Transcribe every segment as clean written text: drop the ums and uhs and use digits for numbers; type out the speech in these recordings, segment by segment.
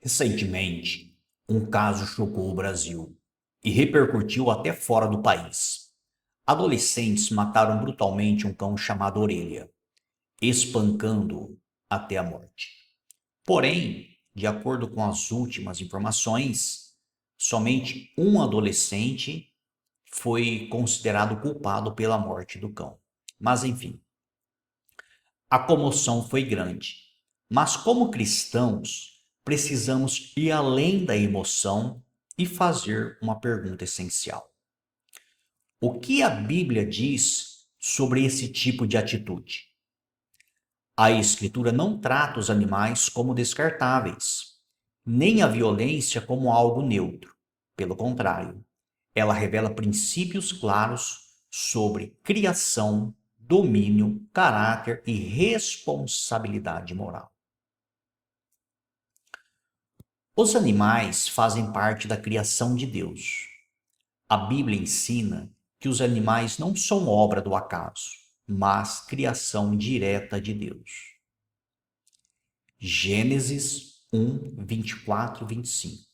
Recentemente, um caso chocou o Brasil e repercutiu até fora do país. Adolescentes mataram brutalmente um cão chamado Orelha, espancando-o até a morte. Porém, de acordo com as últimas informações, somente um adolescente foi considerado culpado pela morte do cão. Mas enfim, a comoção foi grande. Mas como cristãos, precisamos ir além da emoção e fazer uma pergunta essencial. O que a Bíblia diz sobre esse tipo de atitude? A Escritura não trata os animais como descartáveis, nem a violência como algo neutro. Pelo contrário, ela revela princípios claros sobre criação, domínio, caráter e responsabilidade moral. Os animais fazem parte da criação de Deus. A Bíblia ensina que os animais não são obra do acaso, mas criação direta de Deus. Gênesis 1, 24 e 25.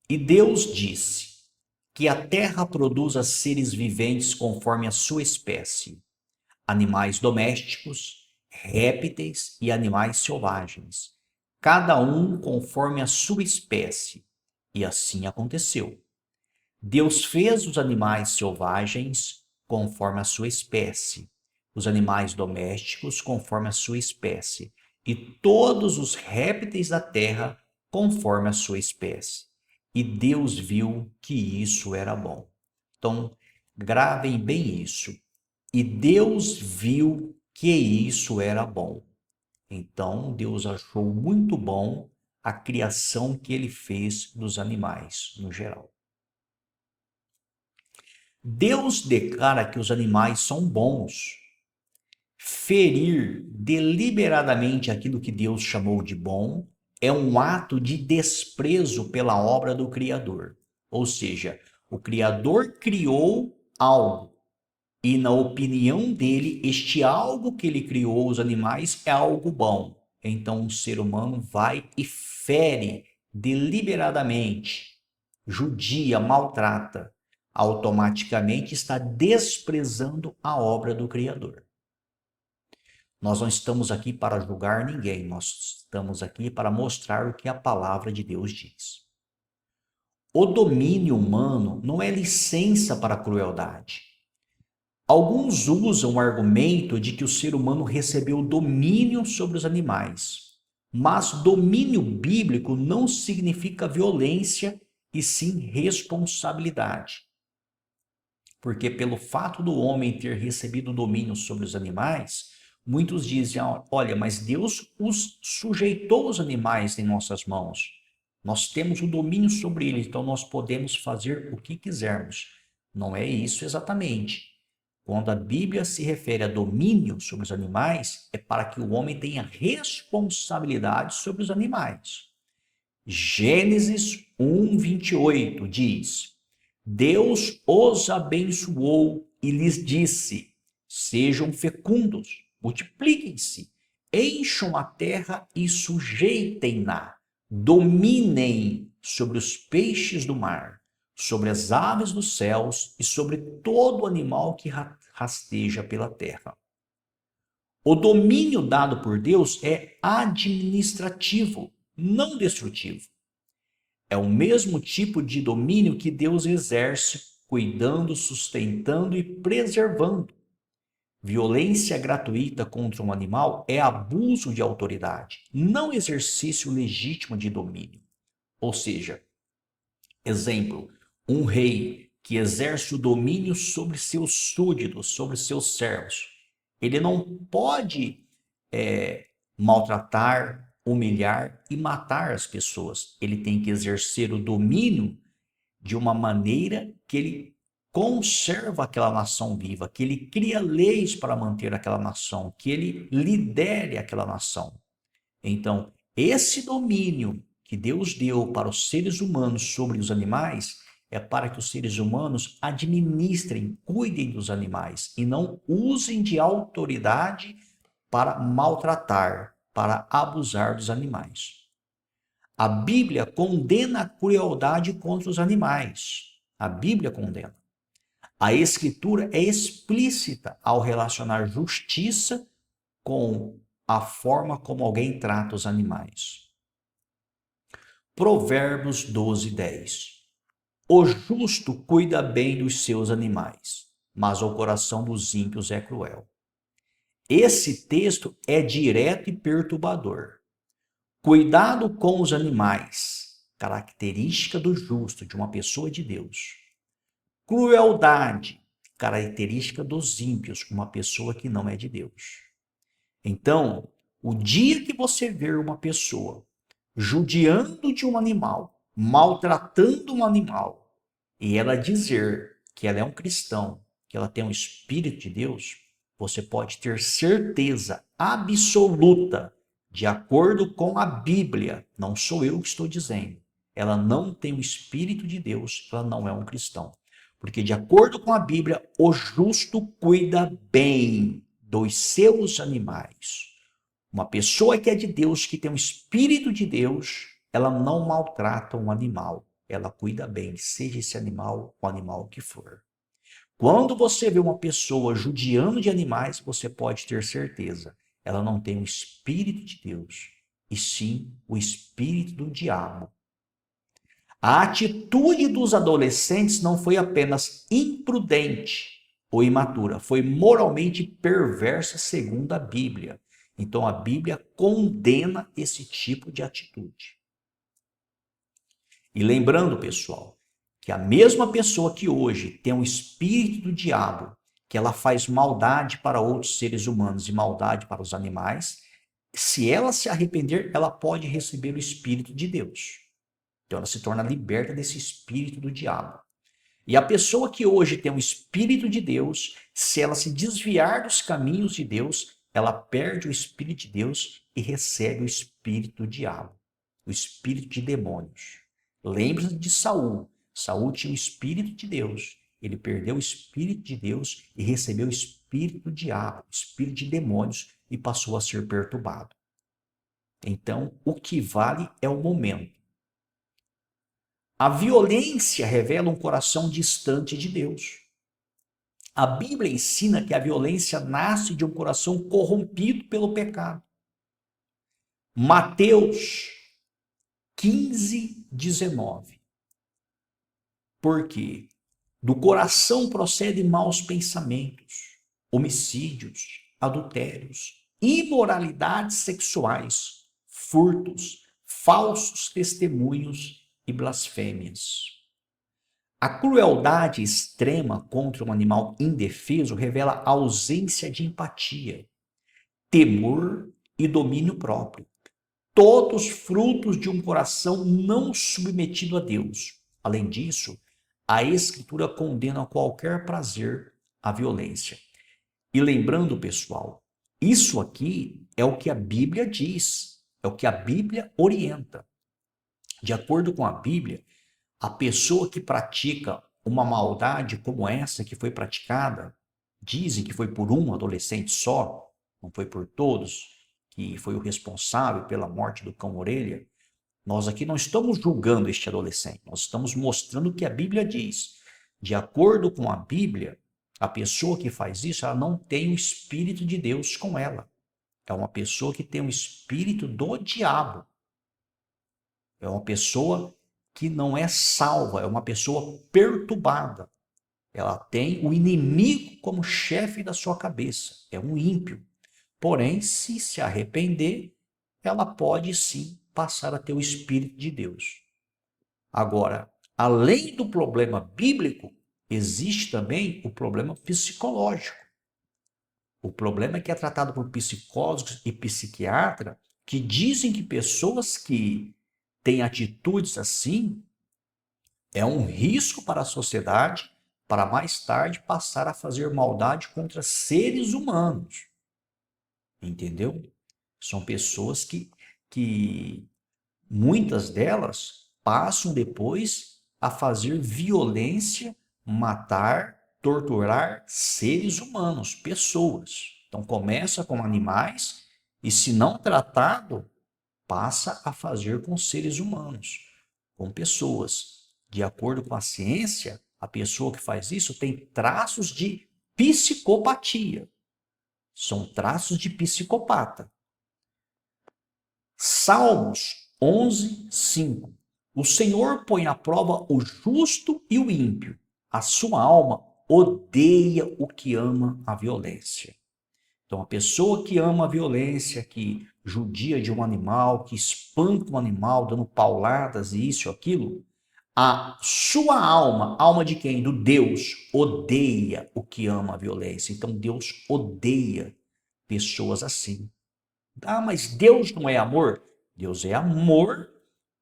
E Deus disse que a terra produza seres viventes conforme a sua espécie, animais domésticos, répteis e animais selvagens, cada um conforme a sua espécie. E assim aconteceu. Deus fez os animais selvagens conforme a sua espécie, os animais domésticos conforme a sua espécie, e todos os répteis da terra conforme a sua espécie. E Deus viu que isso era bom. Então, gravem bem isso. E Deus viu que isso era bom. Então, Deus achou muito bom a criação que ele fez dos animais, no geral. Deus declara que os animais são bons. Ferir deliberadamente aquilo que Deus chamou de bom é um ato de desprezo pela obra do Criador. Ou seja, o Criador criou algo e, na opinião dele, este algo que ele criou, os animais, é algo bom. Então, o ser humano vai e fere deliberadamente, judia, maltrata, automaticamente está desprezando a obra do Criador. Nós não estamos aqui para julgar ninguém, nós estamos aqui para mostrar o que a palavra de Deus diz. O domínio humano não é licença para a crueldade. Alguns usam o argumento de que o ser humano recebeu domínio sobre os animais, mas domínio bíblico não significa violência e sim responsabilidade. Porque pelo fato do homem ter recebido domínio sobre os animais, muitos dizem, olha, mas Deus os sujeitou os animais em nossas mãos. Nós temos o domínio sobre eles, então nós podemos fazer o que quisermos. Não é isso exatamente. Quando a Bíblia se refere a domínio sobre os animais, é para que o homem tenha responsabilidade sobre os animais. Gênesis 1, 28 diz: Deus os abençoou e lhes disse: sejam fecundos, multipliquem-se, encham a terra e sujeitem-na, dominem sobre os peixes do mar, sobre as aves dos céus e sobre todo animal que rasteja pela terra. O domínio dado por Deus é administrativo, não destrutivo. É o mesmo tipo de domínio que Deus exerce, cuidando, sustentando e preservando. Violência gratuita contra um animal é abuso de autoridade, não exercício legítimo de domínio. Ou seja, exemplo, um rei que exerce o domínio sobre seus súditos, sobre seus servos. Ele não pode maltratar, humilhar e matar as pessoas. Ele tem que exercer o domínio de uma maneira que ele conserva aquela nação viva, que ele cria leis para manter aquela nação, que ele lidere aquela nação. Então, esse domínio que Deus deu para os seres humanos sobre os animais é para que os seres humanos administrem, cuidem dos animais e não usem de autoridade para maltratar, para abusar dos animais. A Bíblia condena a crueldade contra os animais. A Bíblia condena. A Escritura é explícita ao relacionar justiça com a forma como alguém trata os animais. Provérbios 12:10. O justo cuida bem dos seus animais, mas o coração dos ímpios é cruel. Esse texto é direto e perturbador. Cuidado com os animais, característica do justo, de uma pessoa de Deus. Crueldade, característica dos ímpios, uma pessoa que não é de Deus. Então, o dia que você ver uma pessoa judiando de um animal, maltratando um animal, e ela dizer que ela é um cristão, que ela tem um Espírito de Deus, você pode ter certeza absoluta, de acordo com a Bíblia, não sou eu que estou dizendo, ela não tem o Espírito de Deus, ela não é um cristão. Porque, de acordo com a Bíblia, o justo cuida bem dos seus animais. Uma pessoa que é de Deus, que tem o Espírito de Deus, ela não maltrata um animal. Ela cuida bem, seja esse animal o animal que for. Quando você vê uma pessoa judiando de animais, você pode ter certeza, ela não tem o Espírito de Deus, e sim o espírito do diabo. A atitude dos adolescentes não foi apenas imprudente ou imatura, foi moralmente perversa segundo a Bíblia. Então a Bíblia condena esse tipo de atitude. E lembrando, pessoal, que a mesma pessoa que hoje tem o espírito do diabo, que ela faz maldade para outros seres humanos e maldade para os animais, se ela se arrepender, ela pode receber o espírito de Deus. Então ela se torna liberta desse espírito do diabo. E a pessoa que hoje tem o espírito de Deus, se ela se desviar dos caminhos de Deus, ela perde o espírito de Deus e recebe o espírito do diabo, o espírito de demônios. Lembre-se de Saul. Saul tinha o espírito de Deus. Ele perdeu o espírito de Deus e recebeu o espírito do diabo, o espírito de demônios, e passou a ser perturbado. Então, o que vale é o momento. A violência revela um coração distante de Deus. A Bíblia ensina que a violência nasce de um coração corrompido pelo pecado. Mateus 15:19. Porque do coração procedem maus pensamentos, homicídios, adultérios, imoralidades sexuais, furtos, falsos testemunhos e blasfêmias. A crueldade extrema contra um animal indefeso revela ausência de empatia, temor e domínio próprio. Todos frutos de um coração não submetido a Deus. Além disso, a Escritura condena qualquer prazer à violência. E lembrando, pessoal, isso aqui é o que a Bíblia diz, é o que a Bíblia orienta. De acordo com a Bíblia, a pessoa que pratica uma maldade como essa que foi praticada, dizem que foi por um adolescente só, não foi por todos, que foi o responsável pela morte do cão-orelha. Nós aqui não estamos julgando este adolescente, nós estamos mostrando o que a Bíblia diz. De acordo com a Bíblia, a pessoa que faz isso, ela não tem o Espírito de Deus com ela. É uma pessoa que tem o espírito do diabo. É uma pessoa que não é salva, é uma pessoa perturbada. Ela tem o inimigo como chefe da sua cabeça, é um ímpio. Porém, se arrepender, ela pode sim passar a ter o Espírito de Deus. Agora, além do problema bíblico, existe também o problema psicológico. O problema é que é tratado por psicólogos e psiquiatras que dizem que pessoas que têm atitudes assim é um risco para a sociedade para mais tarde passar a fazer maldade contra seres humanos. Entendeu? São pessoas que muitas delas passam depois a fazer violência, matar, torturar seres humanos, pessoas. Então começa com animais e, se não tratado, passa a fazer com seres humanos, com pessoas. De acordo com a ciência, a pessoa que faz isso tem traços de psicopatia. São traços de psicopata. Salmos 11, 5. O Senhor põe à prova o justo e o ímpio. A sua alma odeia o que ama a violência. Então, a pessoa que ama a violência, que judia de um animal, que espanca um animal, dando pauladas e isso e aquilo, a sua alma, alma de quem? Do Deus, odeia o que ama a violência. Então, Deus odeia pessoas assim. Ah, mas Deus não é amor? Deus é amor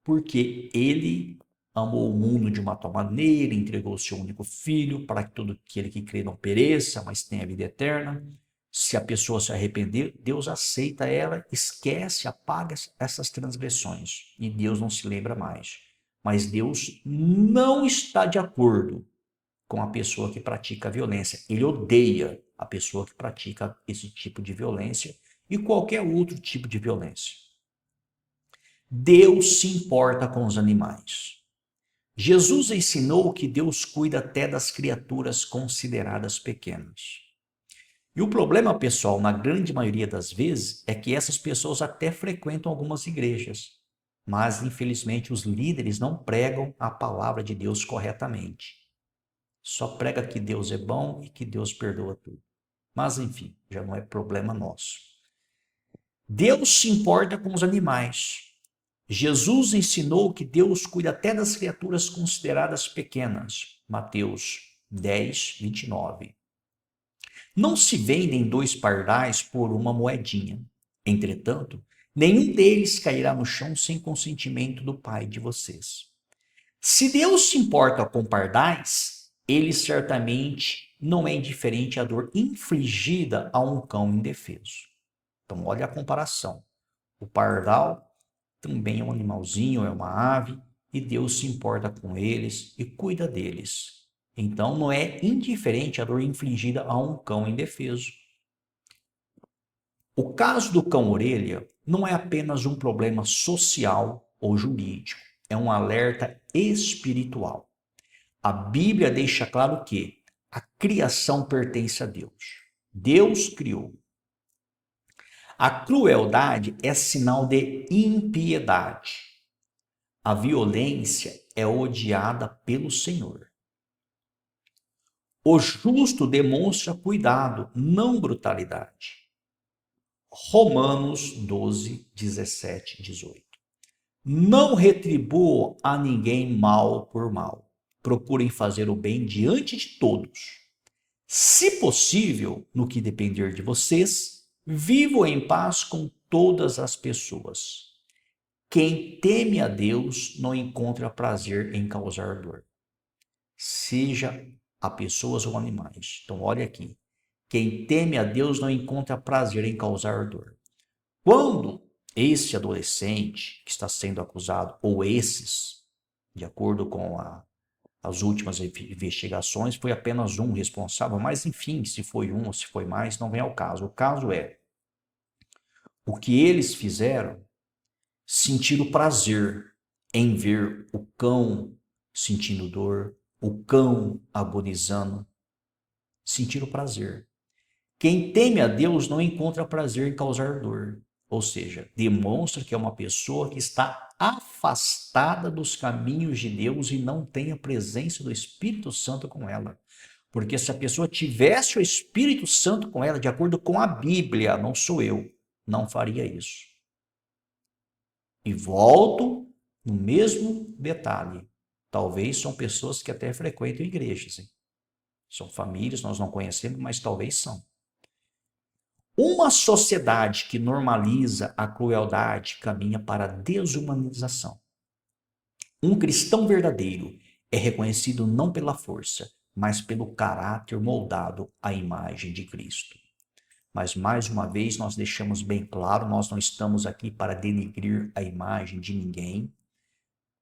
porque ele amou o mundo de uma tal maneira, entregou o seu único filho para que todo aquele que crê não pereça, mas tenha vida eterna. Se a pessoa se arrepender, Deus aceita ela, esquece, apaga essas transgressões e Deus não se lembra mais. Mas Deus não está de acordo com a pessoa que pratica a violência. Ele odeia a pessoa que pratica esse tipo de violência e qualquer outro tipo de violência. Deus se importa com os animais. Jesus ensinou que Deus cuida até das criaturas consideradas pequenas. E o problema, pessoal, na grande maioria das vezes, é que essas pessoas até frequentam algumas igrejas, mas infelizmente os líderes não pregam a palavra de Deus corretamente. Só prega que Deus é bom e que Deus perdoa tudo. Mas enfim, já não é problema nosso. Deus se importa com os animais. Jesus ensinou que Deus cuida até das criaturas consideradas pequenas. Mateus 10, 29. Não se vendem 2 pardais por uma moedinha. Entretanto, nenhum deles cairá no chão sem consentimento do Pai de vocês. Se Deus se importa com pardais, ele certamente não é indiferente à dor infligida a um cão indefeso. Então, olha a comparação. O pardal também é um animalzinho, é uma ave, e Deus se importa com eles e cuida deles. Então, não é indiferente à dor infligida a um cão indefeso. O caso do cão-orelha não é apenas um problema social ou jurídico, é um alerta espiritual. A Bíblia deixa claro que a criação pertence a Deus. Deus criou. A crueldade é sinal de impiedade. A violência é odiada pelo Senhor. O justo demonstra cuidado, não brutalidade. Romanos 12, 17, 18. Não retribuam a ninguém mal por mal. Procurem fazer o bem diante de todos. Se possível, no que depender de vocês, vivam em paz com todas as pessoas. Quem teme a Deus não encontra prazer em causar dor, seja a pessoas ou animais. Então, olha aqui. Quem teme a Deus não encontra prazer em causar dor. Quando esse adolescente que está sendo acusado, ou esses, de acordo com as últimas investigações, foi apenas um responsável, mas enfim, se foi um ou se foi mais, não vem ao caso. O caso é o que eles fizeram, sentir o prazer em ver o cão sentindo dor, o cão agonizando, sentir o prazer. Quem teme a Deus não encontra prazer em causar dor, ou seja, demonstra que é uma pessoa que está afastada dos caminhos de Deus e não tem a presença do Espírito Santo com ela. Porque se a pessoa tivesse o Espírito Santo com ela, de acordo com a Bíblia, não sou eu, não faria isso. E volto no mesmo detalhe. Talvez são pessoas que até frequentam igrejas. Hein? São famílias, nós não conhecemos, mas talvez são. Uma sociedade que normaliza a crueldade caminha para a desumanização. Um cristão verdadeiro é reconhecido não pela força, mas pelo caráter moldado à imagem de Cristo. Mas mais uma vez nós deixamos bem claro, nós não estamos aqui para denigrir a imagem de ninguém,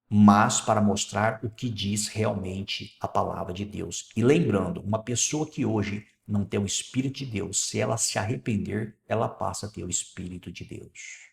mas para mostrar o que diz realmente a palavra de Deus. E lembrando, uma pessoa que hoje não tem o Espírito de Deus, se ela se arrepender, ela passa a ter o Espírito de Deus.